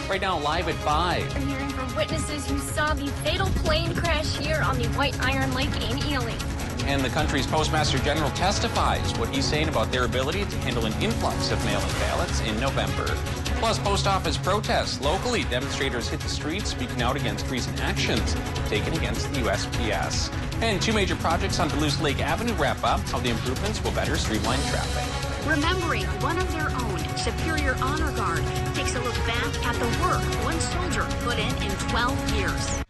Right now, live at 5. We're hearing from witnesses who saw the fatal plane crash here on the White Iron Lake in Ely. And the country's Postmaster General testifies what he's saying about their ability to handle an influx of mail-in ballots in November. Plus, post office protests. Locally, demonstrators hit the streets speaking out against recent actions taken against the USPS. And 2 major projects on Duluth Lake Avenue wrap up, how the improvements will better streamline traffic. Remembering one of their own, Superior Honor Guard takes a look back at the work one soldier put in 12 years.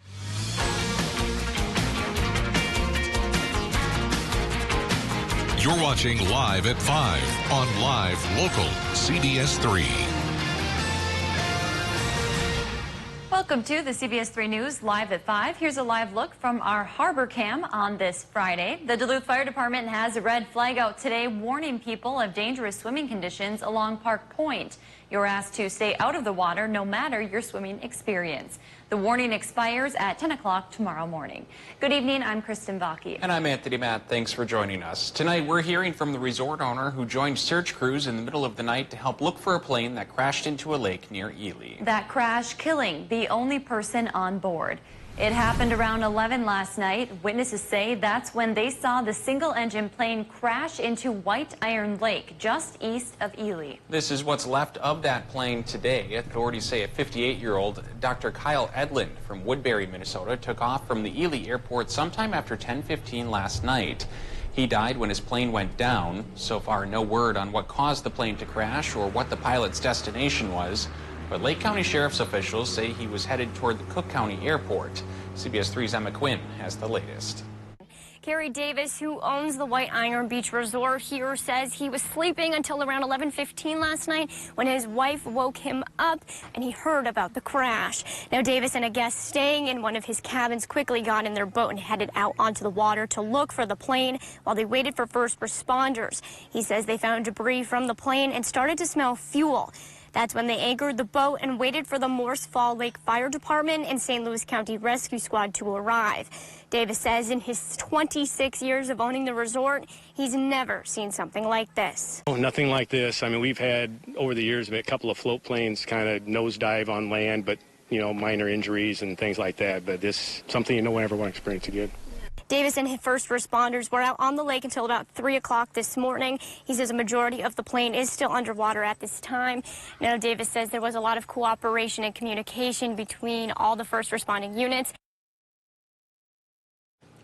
You're watching Live at 5 on Live Local CBS 3. Welcome to the CBS 3 News Live at 5. Here's a live look from our harbor cam on this Friday. The Duluth Fire Department has a red flag out today warning people of dangerous swimming conditions along Park Point. You're asked to stay out of the water no matter your swimming experience. The warning expires at 10 o'clock tomorrow morning. Good evening, I'm Kristen Vaki. And I'm Anthony Matt. Thanks for joining us. Tonight we're hearing from the resort owner who joined search crews in the middle of the night to help look for a plane that crashed into a lake near Ely. That crash killing the only person on board. It happened around 11 last night. Witnesses say that's when they saw the single-engine plane crash into White Iron Lake, just east of Ely. This is what's left of that plane today. Authorities say a 58-year-old Dr. Kyle Edlund from Woodbury, Minnesota, took off from the Ely airport sometime after 10:15 last night. He died when his plane went down. So far, no word on what caused the plane to crash or what the pilot's destination was. But Lake County Sheriff's officials say he was headed toward the Cook County Airport. CBS 3's Emma Quinn has the latest. Carrie Davis, who owns the White Iron Beach Resort here, says he was sleeping until around 11:15 last night when his wife woke him up and he heard about the crash. Now, Davis and a guest staying in one of his cabins quickly got in their boat and headed out onto the water to look for the plane while they waited for first responders. He says they found debris from the plane and started to smell fuel. That's when they anchored the boat and waited for the Morse Fall Lake Fire Department and St. Louis County Rescue Squad to arrive. Davis says in his 26 years of owning the resort, he's never seen something like this. Oh, nothing like this. I mean, we've had over the years a couple of float planes kind of nosedive on land, but, you know, minor injuries and things like that. But this something no one ever want to experience again. Davis and his first responders were out on the lake until about 3 o'clock this morning. He says a majority of the plane is still underwater at this time. Now, Davis says there was a lot of cooperation and communication between all the first responding units.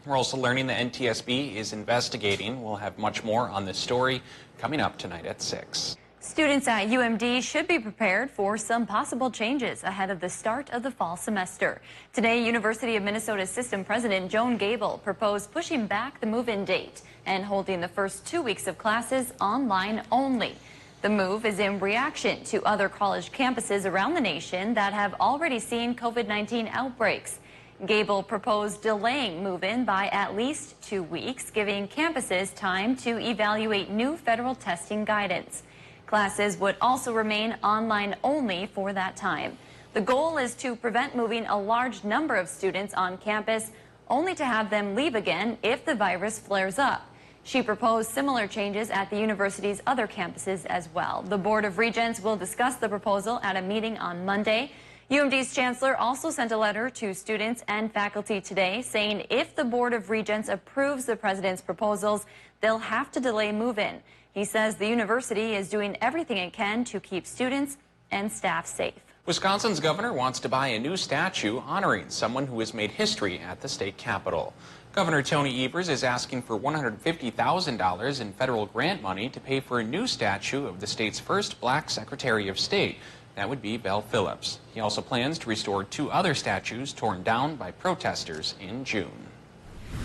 We're also learning the NTSB is investigating. We'll have much more on this story coming up tonight at 6. Students at UMD should be prepared for some possible changes ahead of the start of the fall semester. Today, University of Minnesota System President Joan Gable proposed pushing back the move-in date and holding the first 2 weeks of classes online only. The move is in reaction to other college campuses around the nation that have already seen COVID-19 outbreaks. Gable proposed delaying move-in by at least 2 weeks, giving campuses time to evaluate new federal testing guidance. Classes would also remain online only for that time. The goal is to prevent moving a large number of students on campus, only to have them leave again if the virus flares up. She proposed similar changes at the university's other campuses as well. The Board of Regents will discuss the proposal at a meeting on Monday. UMD's chancellor also sent a letter to students and faculty today saying if the Board of Regents approves the president's proposals, they'll have to delay move-in. He says the university is doing everything it can to keep students and staff safe. Wisconsin's governor wants to buy a new statue honoring someone who has made history at the state capitol. Governor Tony Evers is asking for $150,000 in federal grant money to pay for a new statue of the state's first black Secretary of State. That would be Belle Phillips. He also plans to restore 2 other statues torn down by protesters in June.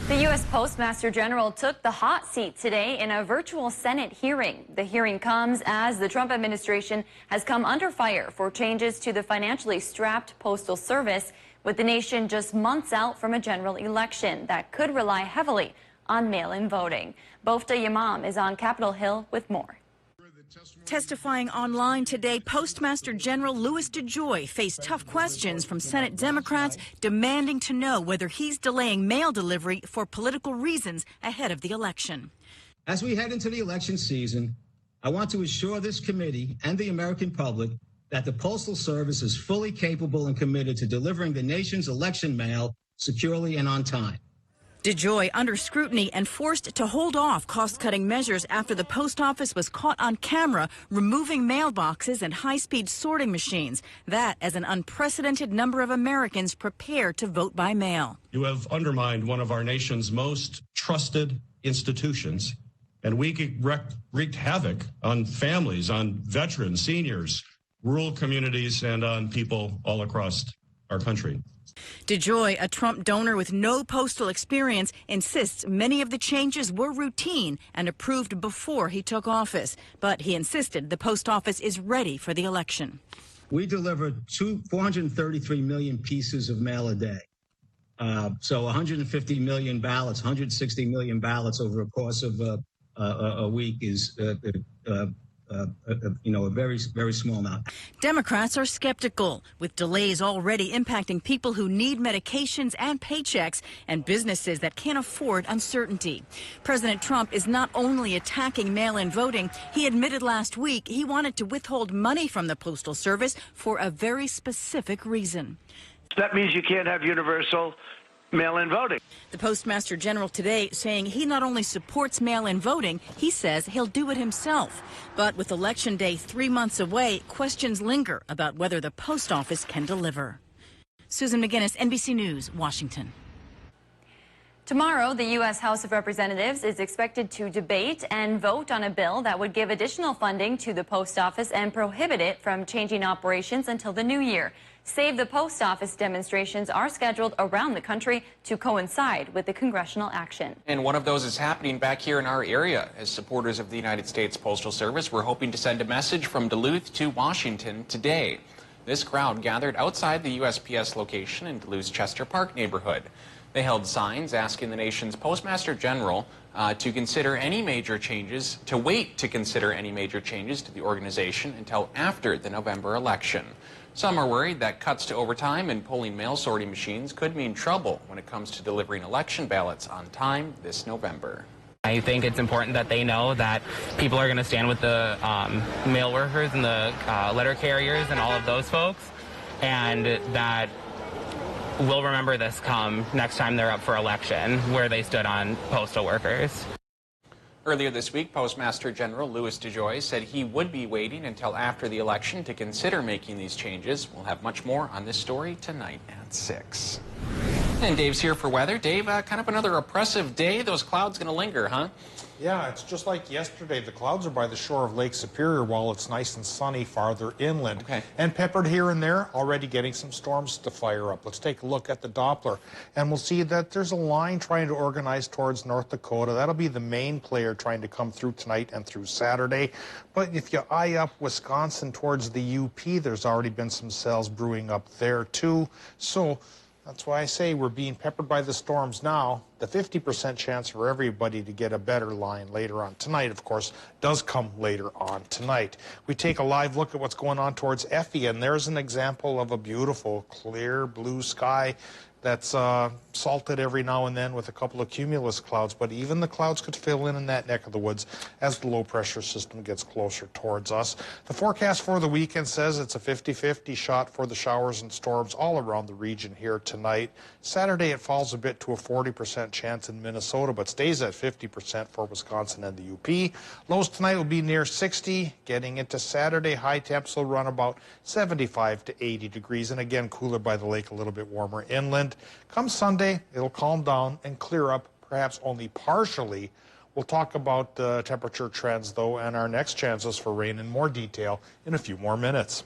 The U.S. Postmaster General took the hot seat today in a virtual Senate hearing. The hearing comes as the Trump administration has come under fire for changes to the financially strapped Postal Service, with the nation just months out from a general election that could rely heavily on mail-in voting. Bofta Yamam is on Capitol Hill with more. Testifying online today, Postmaster General Louis DeJoy faced tough questions from Senate Democrats demanding to know whether he's delaying mail delivery for political reasons ahead of the election. As we head into the election season, I want to assure this committee and the American public that the Postal Service is fully capable and committed to delivering the nation's election mail securely and on time. DeJoy under scrutiny and forced to hold off cost-cutting measures after the post office was caught on camera removing mailboxes and high-speed sorting machines. That as an unprecedented number of Americans prepare to vote by mail. You have undermined one of our nation's most trusted institutions, and we wreaked havoc on families, on veterans, seniors, rural communities, and on people all across our country. DeJoy, a Trump donor with no postal experience, insists many of the changes were routine and approved before he took office. But he insisted the post office is ready for the election. We deliver 433 million pieces of mail a day. So 150 million ballots, 160 million ballots over a course of a week is a very, very small amount. Democrats are skeptical, with delays already impacting people who need medications and paychecks and businesses that can't afford uncertainty. President Trump is not only attacking mail-in voting, he admitted last week he wanted to withhold money from the Postal Service for a very specific reason. That means you can't have universal mail-in voting. The Postmaster General today saying he not only supports mail-in voting, he says he'll do it himself. But with Election Day 3 months away, questions linger about whether the post office can deliver. Susan McGinnis, NBC News, Washington. Tomorrow, the U.S. House of Representatives is expected to debate and vote on a bill that would give additional funding to the post office and prohibit it from changing operations until the new year. Save the Post Office demonstrations are scheduled around the country to coincide with the congressional action. And one of those is happening back here in our area. As supporters of the United States Postal Service, we're hoping to send a message from Duluth to Washington today. This crowd gathered outside the USPS location in Duluth's Chester Park neighborhood. They held signs asking the nation's Postmaster General to consider any major changes, to wait to consider any major changes to the organization until after the November election. Some are worried that cuts to overtime and pulling mail sorting machines could mean trouble when it comes to delivering election ballots on time this November. I think it's important that they know that people are going to stand with the mail workers and the letter carriers and all of those folks, and that we'll remember this come next time they're up for election, where they stood on postal workers. Earlier this week, Postmaster General Louis DeJoy said he would be waiting until after the election to consider making these changes. We'll have much more on this story tonight at 6. And Dave's here for weather. Dave, kind of another oppressive day. Those clouds going to linger, huh? Yeah, it's just like yesterday. The clouds are by the shore of Lake Superior while it's nice and sunny farther inland. Okay. And peppered here and there, already getting some storms to fire up. Let's take a look at the Doppler, and we'll see that there's a line trying to organize towards North Dakota. That'll be the main player trying to come through tonight and through Saturday. But if you eye up Wisconsin towards the UP, there's already been some cells brewing up there too. So that's why I say we're being peppered by the storms now. The 50% chance for everybody to get a better line later on tonight, of course, does come later on tonight. We take a live look at what's going on towards Effie, and there's an example of a beautiful, clear blue sky that's salted every now and then with a couple of cumulus clouds, but even the clouds could fill in that neck of the woods as the low-pressure system gets closer towards us. The forecast for the weekend says it's a 50-50 shot for the showers and storms all around the region here tonight. Saturday, it falls a bit to a 40% chance in Minnesota, but stays at 50% for Wisconsin and the UP. Lows tonight will be near 60. Getting into Saturday, high temps will run about 75 to 80 degrees, and again, cooler by the lake, a little bit warmer inland. Come Sunday, it'll calm down and clear up, perhaps only partially. We'll talk about the temperature trends, though, and our next chances for rain in more detail in a few more minutes.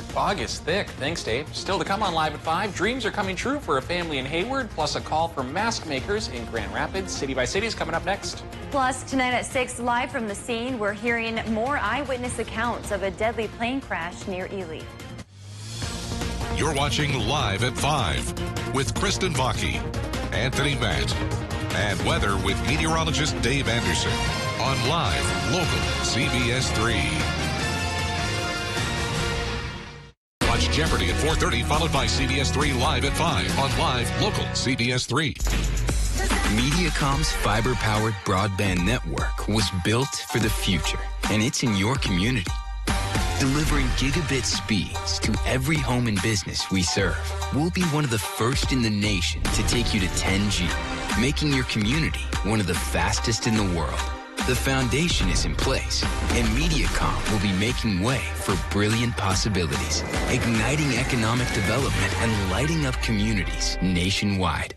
Fog is thick. Thanks, Dave. Still to come on Live at 5, dreams are coming true for a family in Hayward, plus a call for mask makers in Grand Rapids. City by City is coming up next. Plus, tonight at 6, live from the scene, we're hearing more eyewitness accounts of a deadly plane crash near Ely. You're watching Live at 5 with Kristen Vaki, Anthony Matt, and weather with meteorologist Dave Anderson on Live Local CBS 3. Watch Jeopardy at 4:30, followed by CBS 3 Live at 5 on Live Local CBS 3. Mediacom's fiber-powered broadband network was built for the future, and it's in your community. delivering gigabit speeds to every home and business we serve. We'll be one of the first in the nation to take you to 10G, making your community one of the fastest in the world. The foundation is in place, and Mediacom will be making way for brilliant possibilities, igniting economic development and lighting up communities nationwide.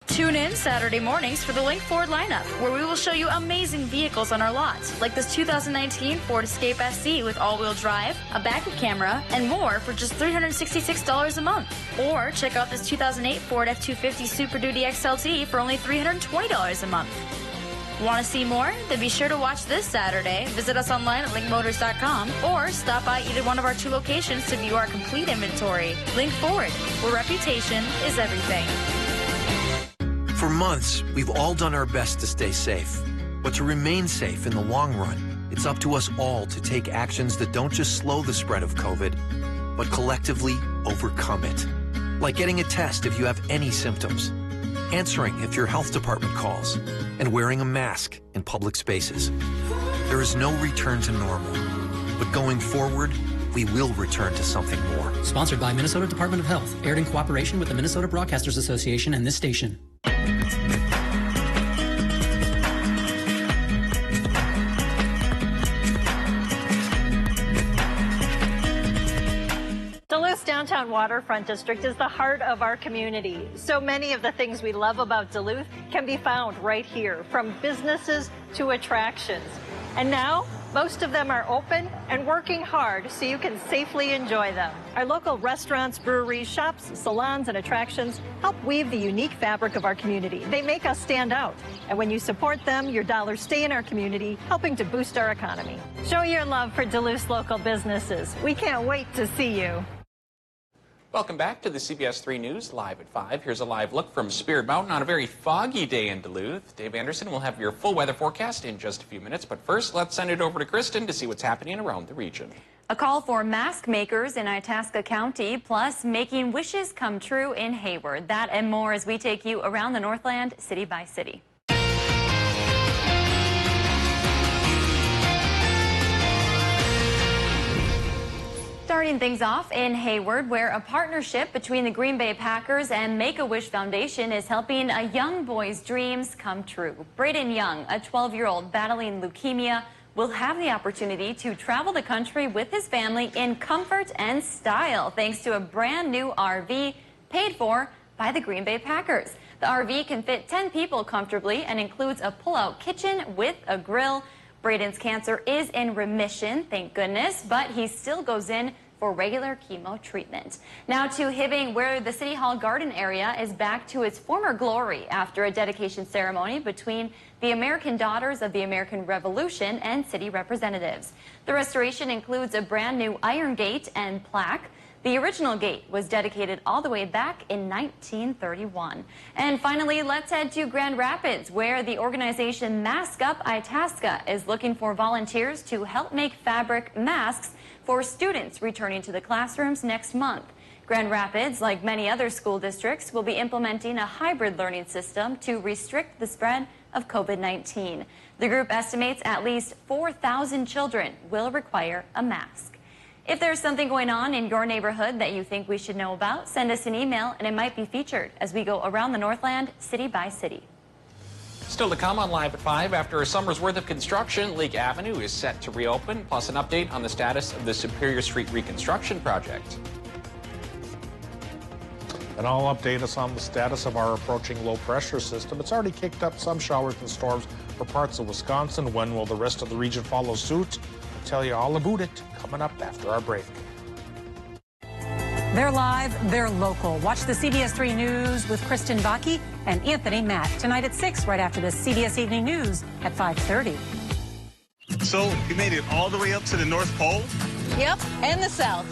Tune in Saturday mornings for the Link Ford lineup, where we will show you amazing vehicles on our lots, like this 2019 Ford Escape SC with all-wheel drive, a backup camera, and more for just $366 a month. Or check out this 2008 Ford F-250 Super Duty XLT for only $320 a month. Want to see more? Then be sure to watch this Saturday. Visit us online at linkmotors.com or stop by either one of our 2 locations to view our complete inventory. Link Ford, where reputation is everything. For months, we've all done our best to stay safe. But to remain safe in the long run, it's up to us all to take actions that don't just slow the spread of COVID, but collectively overcome it. Like getting a test if you have any symptoms, answering if your health department calls, and wearing a mask in public spaces. There is no return to normal, but going forward, we will return to something more. Sponsored by Minnesota Department of Health, aired in cooperation with the Minnesota Broadcasters Association and this station. Duluth's downtown waterfront district is the heart of our community. So many of the things we love about Duluth can be found right here, from businesses to attractions. And now, most of them are open and working hard so you can safely enjoy them. Our local restaurants, breweries, shops, salons, and attractions help weave the unique fabric of our community. They make us stand out. And when you support them, your dollars stay in our community, helping to boost our economy. Show your love for Duluth's local businesses. We can't wait to see you. Welcome back to the CBS 3 News Live at 5. Here's a live look from Spirit Mountain on a very foggy day in Duluth. Dave Anderson will have your full weather forecast in just a few minutes. But first, let's send it over to Kristen to see what's happening around the region. A call for mask makers in Itasca County, plus making wishes come true in Hayward. That and more as we take you around the Northland, city by city. Starting things off in Hayward, where a partnership between the Green Bay Packers and Make-A-Wish Foundation is helping a young boy's dreams come true. Braden Young, a 12-year-old battling leukemia, will have the opportunity to travel the country with his family in comfort and style, thanks to a brand new RV paid for by the Green Bay Packers. The RV can fit 10 people comfortably and includes a pull-out kitchen with a grill. Braden's cancer is in remission, thank goodness, but he still goes in for regular chemo treatment. Now to Hibbing, where the City Hall garden area is back to its former glory after a dedication ceremony between the American Daughters of the American Revolution and city representatives. The restoration includes a brand new iron gate and plaque. The original gate was dedicated all the way back in 1931. And finally, let's head to Grand Rapids, where the organization Mask Up Itasca is looking for volunteers to help make fabric masks for students returning to the classrooms next month. Grand Rapids, like many other school districts, will be implementing a hybrid learning system to restrict the spread of COVID-19. The group estimates at least 4,000 children will require a mask. If there's something going on in your neighborhood that you think we should know about, send us an email and it might be featured as we go around the Northland, city by city. Still to come on Live at 5, after a summer's worth of construction, Lake Avenue is set to reopen, plus an update on the status of the Superior Street reconstruction project. And I'll update us on the status of our approaching low pressure system. It's already kicked up some showers and storms for parts of Wisconsin. When will the rest of the region follow suit? I'll tell you all about it coming up after our break. They're live, they're local. Watch the CBS 3 News with Kristen Baki and Anthony Matt tonight at 6, right after the CBS Evening News at 5:30. So you made it all the way up to the North Pole? Yep, and the South.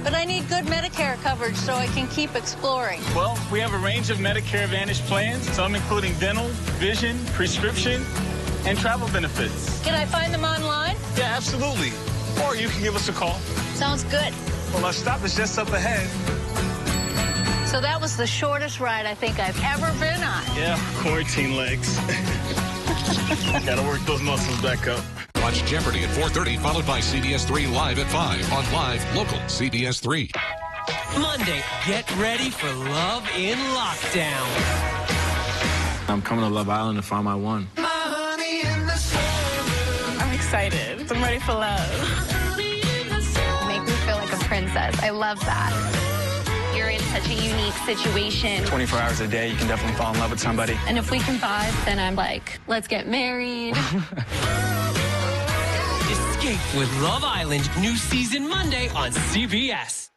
But I need good Medicare coverage so I can keep exploring. Well, we have a range of Medicare Advantage plans, some including dental, vision, prescription, and travel benefits. Can I find them online? Yeah, absolutely. Or you can give us a call. Sounds good. Well, our stop is just up ahead. So that was the shortest ride I think I've ever been on. Yeah, quarantine legs. Gotta work those muscles back up. Watch Jeopardy at 4:30, followed by CBS 3 Live at 5 on Live Local CBS 3. Monday, get ready for Love in Lockdown. I'm coming to Love Island to find my one. I'm excited. I'm ready for love. Make me feel like a princess. I love that. You're in such a unique situation. 24 hours a day, you can definitely fall in love with somebody. And if we can vibe, then I'm like, let's get married. Escape with Love Island, new season Monday on CBS.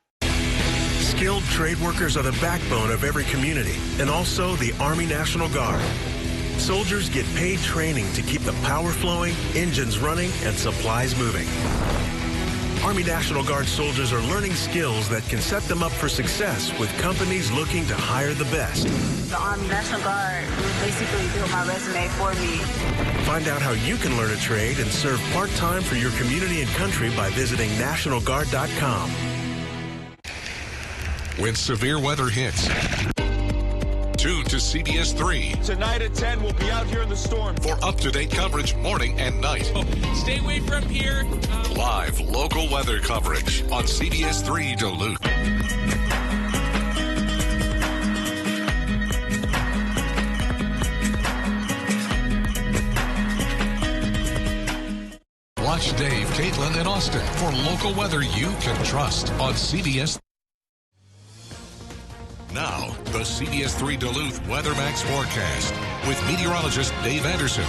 Skilled trade workers are the backbone of every community, and also the Army National Guard. Soldiers get paid training to keep the power flowing, engines running, and supplies moving. Army National Guard soldiers are learning skills that can set them up for success with companies looking to hire the best. The Army National Guard basically built my resume for me. Find out how you can learn a trade and serve part-time for your community and country by visiting nationalguard.com. When severe weather hits, tune to CBS 3. Tonight at 10, we'll be out here in the storm. For up-to-date coverage morning and night. Stay away from here. Live local weather coverage on CBS 3 Duluth. Watch Dave, Caitlin, and Austin for local weather you can trust on CBS. Now, the CBS 3 Duluth WeatherMax forecast with meteorologist Dave Anderson.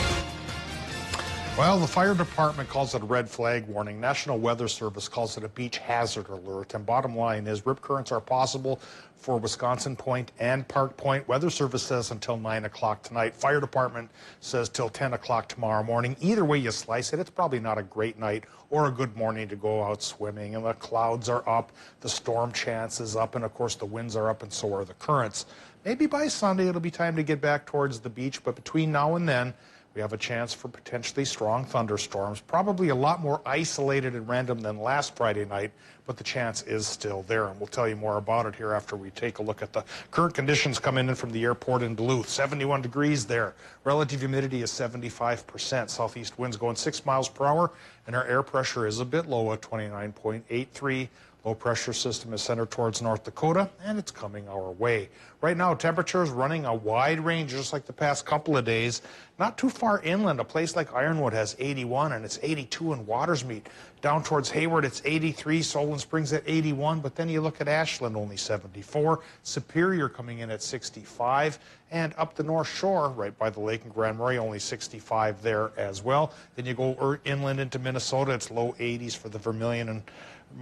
Well, the fire department calls it a red flag warning. National Weather Service calls it a beach hazard alert. And bottom line is rip currents are possible for Wisconsin Point and Park Point. Weather Service says until 9 o'clock tonight. Fire department says till 10 o'clock tomorrow morning. Either way you slice it, it's probably not a great night or a good morning to go out swimming. And the clouds are up, the storm chance is up, and of course the winds are up and so are the currents. Maybe by Sunday it'll be time to get back towards the beach, but between now and then, we have a chance for potentially strong thunderstorms, probably a lot more isolated and random than last Friday night, but the chance is still there. And we'll tell you more about it here after we take a look at the current conditions coming in from the airport in Duluth. 71 degrees there. Relative humidity is 75%. Southeast winds going 6 miles per hour, and our air pressure is a bit low at 29.83. Low pressure system is centered towards North Dakota, and it's coming our way. Right now, temperatures running a wide range, just like the past couple of days. Not too far inland, a place like Ironwood has 81, and it's 82 in Watersmeet. Down towards Hayward, it's 83, Solon Springs at 81, but then you look at Ashland, only 74. Superior coming in at 65, and up the North Shore, right by the lake in Grand Marais, only 65 there as well. Then you go inland into Minnesota, it's low 80s for the Vermilion and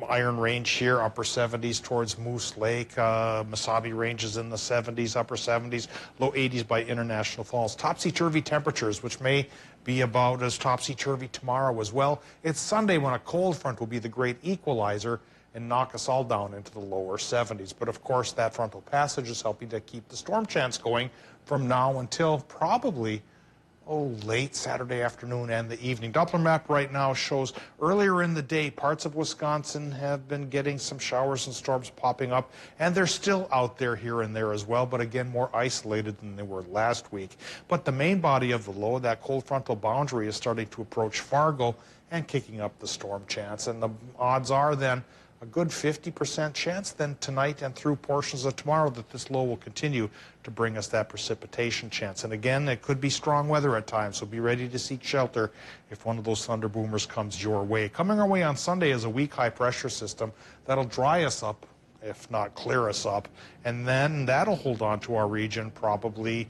Iron Range here, upper 70s towards Moose Lake. Mesabi Range is in the 70s, upper 70s, low 80s by International Falls. Topsy-turvy temperatures, which may be about as topsy-turvy tomorrow as well. It's Sunday when a cold front will be the great equalizer and knock us all down into the lower 70s. But of course, that frontal passage is helping to keep the storm chance going from now until probably late Saturday afternoon and the evening. Doppler map right now shows earlier in the day, parts of Wisconsin have been getting some showers and storms popping up, and they're still out there here and there as well, but again, more isolated than they were last week. But the main body of the low, that cold frontal boundary, is starting to approach Fargo and kicking up the storm chance. And the odds are then a good 50% chance then tonight and through portions of tomorrow that this low will continue to bring us that precipitation chance. And again, it could be strong weather at times, so be ready to seek shelter if one of those thunder boomers comes your way. Coming our way on Sunday is a weak high pressure system that'll dry us up, if not clear us up, and then that'll hold on to our region probably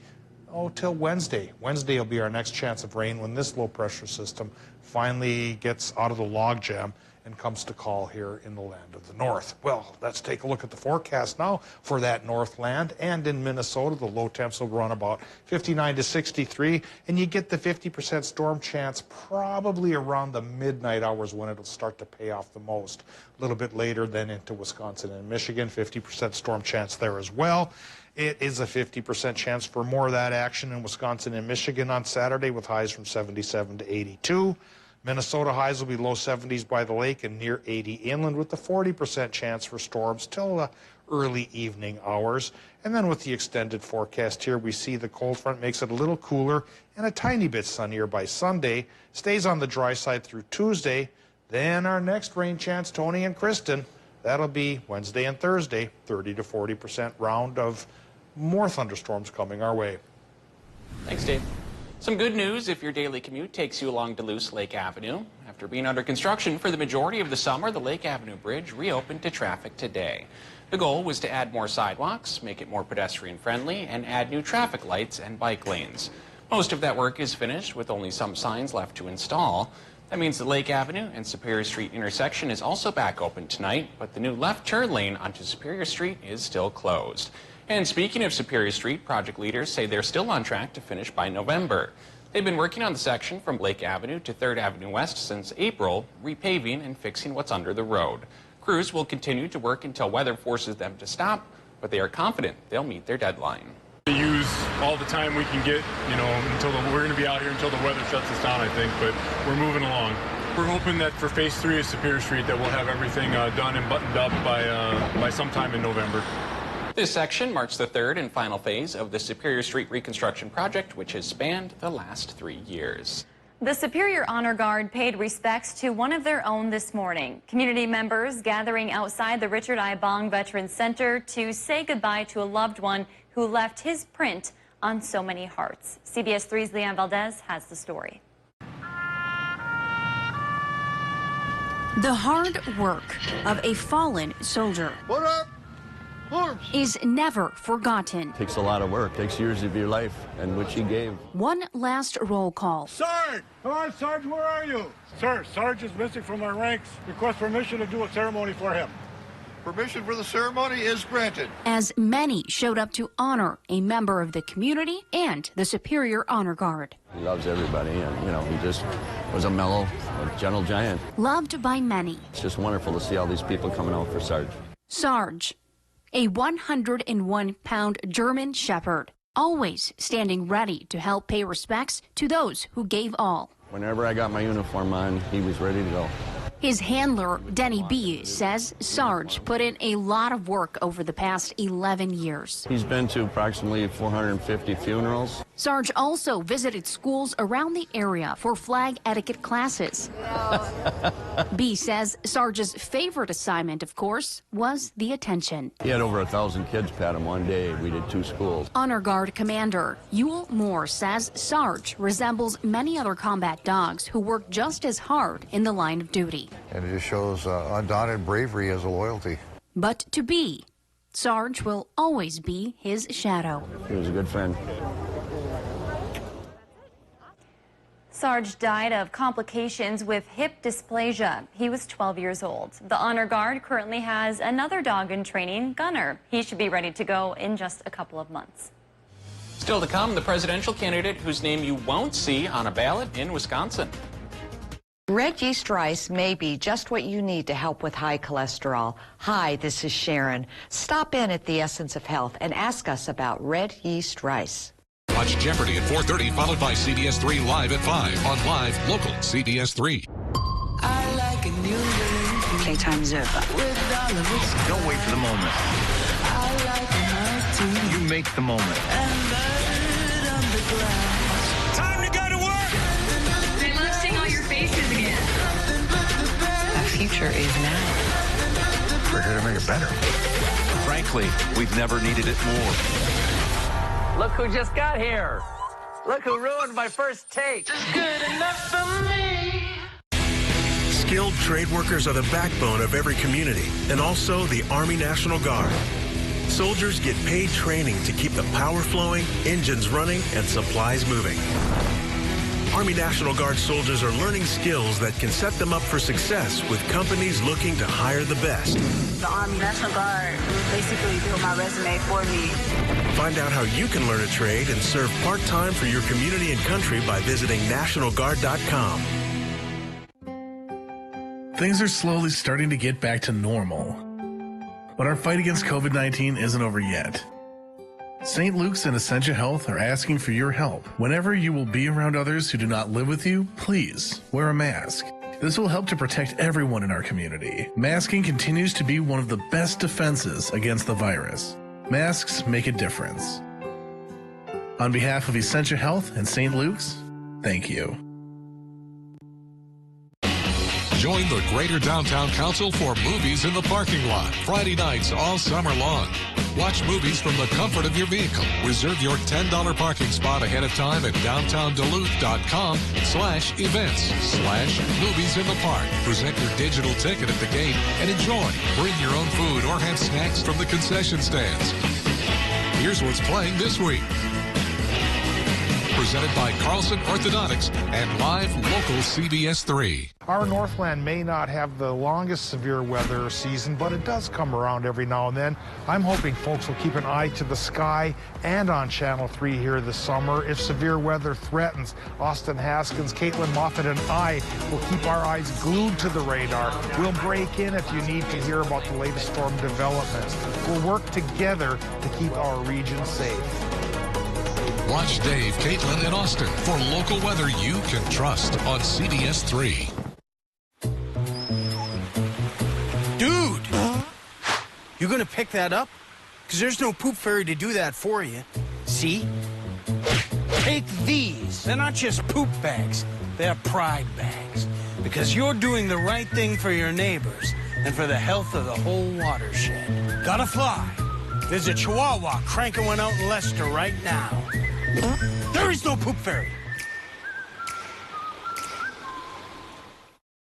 till Wednesday. Wednesday will be our next chance of rain when this low pressure system finally gets out of the logjam and comes to call here in the land of the north. Well, let's take a look at the forecast now for that northland. And in Minnesota, the low temps will run about 59 to 63, and you get the 50% storm chance probably around the midnight hours when it'll start to pay off the most. A little bit later then into Wisconsin and Michigan, 50% storm chance there as well. It is a 50% chance for more of that action in Wisconsin and Michigan on Saturday with highs from 77 to 82. Minnesota highs will be low 70s by the lake and near 80 inland, with the 40% chance for storms till the early evening hours. And then with the extended forecast here, we see the cold front makes it a little cooler and a tiny bit sunnier by Sunday. Stays on the dry side through Tuesday. Then our next rain chance, Tony and Kristen, that'll be Wednesday and Thursday, 30 to 40% round of more thunderstorms coming our way. Thanks, Dave. Some good news if your daily commute takes you along Duluth Lake Avenue. After being under construction for the majority of the summer, the Lake Avenue Bridge reopened to traffic today. The goal was to add more sidewalks, make it more pedestrian-friendly, and add new traffic lights and bike lanes. Most of that work is finished, with only some signs left to install. That means the Lake Avenue and Superior Street intersection is also back open tonight, but the new left turn lane onto Superior Street is still closed. And speaking of Superior Street, project leaders say they're still on track to finish by November. They've been working on the section from Lake Avenue to 3rd Avenue West since April, repaving and fixing what's under the road. Crews will continue to work until weather forces them to stop, but they are confident they'll meet their deadline. We use all the time we can get, until we're going to be out here until the weather shuts us down, I think, but we're moving along. We're hoping that for Phase 3 of Superior Street that we'll have everything done and buttoned up by sometime in November. This section marks the third and final phase of the Superior Street reconstruction project, which has spanned the last 3 years. The Superior Honor Guard paid respects to one of their own this morning. Community members gathering outside the Richard I. Bong Veterans Center to say goodbye to a loved one who left his print on so many hearts. CBS 3's Leanne Valdez has the story. The hard work of a fallen soldier is never forgotten. Takes a lot of work, takes years of your life, and which he gave. One last roll call. Sarge! Come on, Sarge, where are you? Sir, Sarge is missing from our ranks. Request permission to do a ceremony for him. Permission for the ceremony is granted. As many showed up to honor a member of the community and the Superior Honor Guard. He loves everybody, and, he just was a mellow, gentle giant. Loved by many. It's just wonderful to see all these people coming out for Sarge. Sarge, a 101-pound German Shepherd, always standing ready to help pay respects to those who gave all. Whenever I got my uniform on, he was ready to go. His handler, Denny B., says Sarge put in a lot of work over the past 11 years. He's been to approximately 450 funerals. Sarge also visited schools around the area for flag etiquette classes. B says Sarge's favorite assignment, of course, was the attention. He had over 1,000 kids pat him one day. We did 2 schools. Honor Guard Commander Yule Moore says Sarge resembles many other combat dogs who work just as hard in the line of duty. And it just shows undaunted bravery as a loyalty. But to B, Sarge will always be his shadow. He was a good friend. Sarge died of complications with hip dysplasia. He was 12 years old. The Honor Guard currently has another dog in training, Gunner. He should be ready to go in just a couple of months. Still to come, the presidential candidate whose name you won't see on a ballot in Wisconsin. Red yeast rice may be just what you need to help with high cholesterol. Hi, this is Sharon. Stop in at the Essence of Health and ask us about red yeast rice. Watch Jeopardy at 4:30, followed by CBS 3 Live at 5 on Live Local CBS 3. I like a new day. K times it. Don't wait for the moment. I like a night You make the moment. and bird on the ground. Time to go to work! They love seeing all your faces again. The future is now. We're here to make it better. Frankly, we've never needed it more. Look who just got here. Look who ruined my first take. Good enough for me. Skilled trade workers are the backbone of every community, and also the Army National Guard. Soldiers get paid training to keep the power flowing, engines running, and supplies moving. Army National Guard soldiers are learning skills that can set them up for success with companies looking to hire the best. The Army National Guard basically built my resume for me. Find out how you can learn a trade and serve part-time for your community and country by visiting nationalguard.com. Things are slowly starting to get back to normal. But our fight against COVID-19 isn't over yet. St. Luke's and Essentia Health are asking for your help. Whenever you will be around others who do not live with you, please wear a mask. This will help to protect everyone in our community. Masking continues to be one of the best defenses against the virus. Masks make a difference. On behalf of Essentia Health and St. Luke's, thank you. Join the Greater Downtown Council for Movies in the Parking Lot. Friday nights all summer long. Watch movies from the comfort of your vehicle. Reserve your $10 parking spot ahead of time at downtownduluth.com/events/movies in the park. Present your digital ticket at the gate and enjoy. Bring your own food or have snacks from the concession stands. Here's what's playing this week. Presented by Carlson Orthodontics and live local CBS 3. Our Northland may not have the longest severe weather season, but it does come around every now and then. I'm hoping folks will keep an eye to the sky and on Channel 3 here this summer. If severe weather threatens, Austin Haskins, Caitlin Moffat, and I will keep our eyes glued to the radar. We'll break in if you need to hear about the latest storm developments. We'll work together to keep our region safe. Watch Dave, Caitlin, and Austin for local weather you can trust on CBS 3. Dude! You gonna pick that up? Because there's no poop fairy to do that for you. See? Take these. They're not just poop bags. They're pride bags. Because you're doing the right thing for your neighbors and for the health of the whole watershed. Gotta fly. There's a Chihuahua cranking one out in Leicester right now. There is no poop fairy.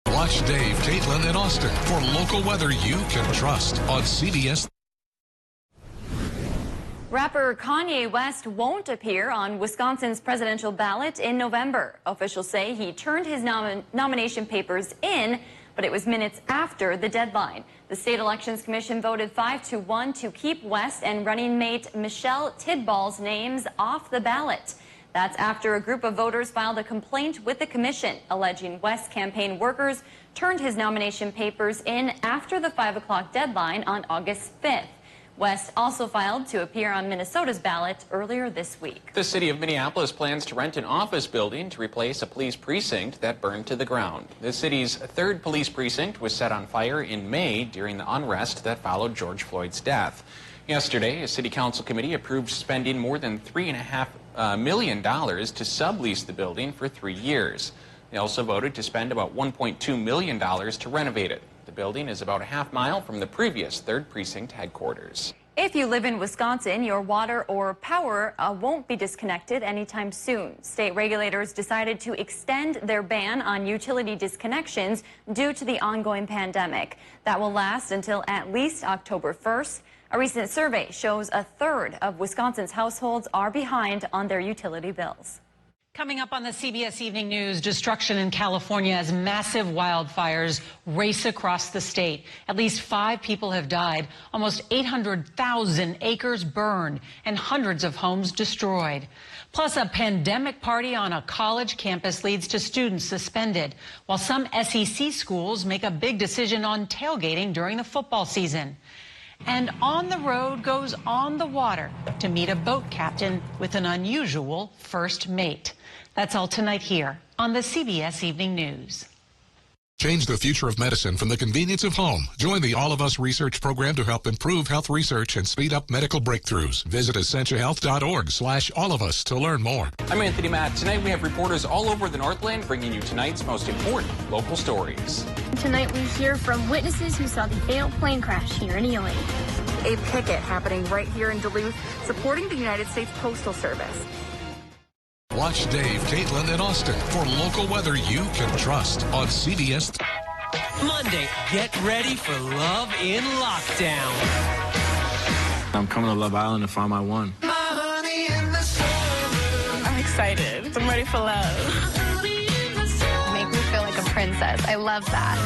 Watch Dave, Caitlin, and Austin for local weather you can trust on CBS. Rapper Kanye West won't appear on Wisconsin's presidential ballot in November. Officials say he turned his nomination papers in, but it was minutes after the deadline. The State Elections Commission voted 5-1 to keep West and running mate Michelle Tidball's names off the ballot. That's after a group of voters filed a complaint with the commission alleging West campaign workers turned his nomination papers in after the 5 o'clock deadline on August 5th. West also filed to appear on Minnesota's ballot earlier this week. The city of Minneapolis plans to rent an office building to replace a police precinct that burned to the ground. The city's third police precinct was set on fire in May during the unrest that followed George Floyd's death. Yesterday, a city council committee approved spending more than $3.5 million to sublease the building for 3 years. They also voted to spend about $1.2 million to renovate it. The building is about a half mile from the previous 3rd Precinct headquarters. If you live in Wisconsin, your water or power won't be disconnected anytime soon. State regulators decided to extend their ban on utility disconnections due to the ongoing pandemic. That will last until at least October 1st. A recent survey shows a third of Wisconsin's households are behind on their utility bills. Coming up on the CBS Evening News, destruction in California as massive wildfires race across the state. At least 5 people have died, almost 800,000 acres burned, and hundreds of homes destroyed. Plus, a pandemic party on a college campus leads to students suspended, while some SEC schools make a big decision on tailgating during the football season. And on the road goes on the water to meet a boat captain with an unusual first mate. That's all tonight here on the CBS Evening News. Change the future of medicine from the convenience of home. Join the All of Us research program to help improve health research and speed up medical breakthroughs. Visit essentiahealth.org/allofus to learn more. I'm Anthony Matt. Tonight we have reporters all over the Northland bringing you tonight's most important local stories. Tonight we hear from witnesses who saw the fatal plane crash here in Ely. A picket happening right here in Duluth supporting the United States Postal Service. Watch Dave, Caitlin, and Austin for local weather you can trust on CBS. Monday, get ready for Love in Lockdown. I'm coming to Love Island to find my one. I'm excited. I'm ready for love. Make me feel like a princess. I love that.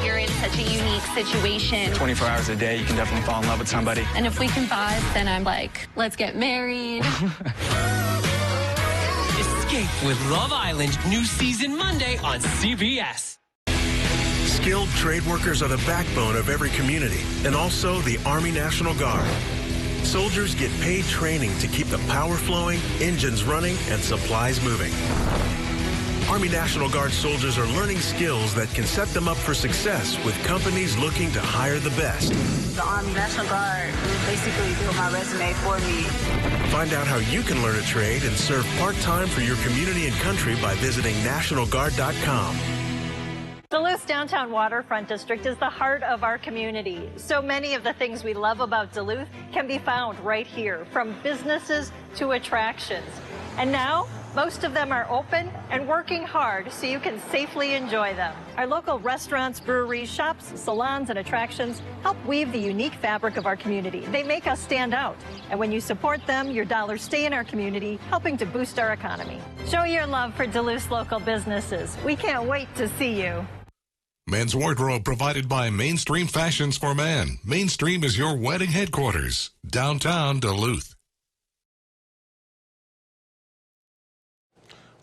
You're in such a unique situation. 24 hours a day, you can definitely fall in love with somebody. And if we can vibe, then I'm like, let's get married. Escape with Love Island, new season Monday on CBS. Skilled trade workers are the backbone of every community and also the Army National Guard. Soldiers get paid training to keep the power flowing, engines running, and supplies moving. Army National Guard soldiers are learning skills that can set them up for success with companies looking to hire the best. The Army National Guard basically built my resume for me. Find out how you can learn a trade and serve part-time for your community and country by visiting nationalguard.com. Duluth's downtown waterfront district is the heart of our community. So many of the things we love about Duluth can be found right here, from businesses to attractions. And now, most of them are open and working hard so you can safely enjoy them. Our local restaurants, breweries, shops, salons, and attractions help weave the unique fabric of our community. They make us stand out. And when you support them, your dollars stay in our community, helping to boost our economy. Show your love for Duluth's local businesses. We can't wait to see you. Men's wardrobe provided by Mainstream Fashions for Men. Mainstream is your wedding headquarters. Downtown Duluth.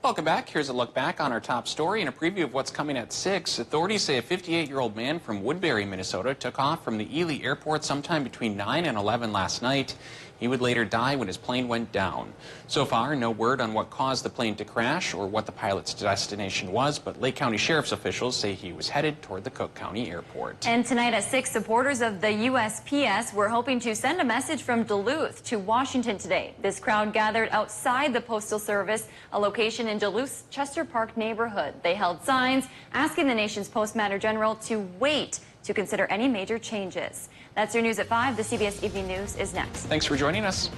Welcome back. Here's a look back on our top story and a preview of what's coming at 6. Authorities say a 58-year-old man from Woodbury, Minnesota, took off from the Ely airport sometime between 9 and 11 last night. He would later die when his plane went down. So far, no word on what caused the plane to crash or what the pilot's destination was, but Lake County Sheriff's officials say he was headed toward the Cook County Airport. And tonight at 6, supporters of the USPS were hoping to send a message from Duluth to Washington today. This crowd gathered outside the Postal Service, a location in Duluth's Chester Park neighborhood. They held signs asking the nation's Postmaster General to wait to consider any major changes. That's your news at 5. The CBS Evening News is next. Thanks for joining us.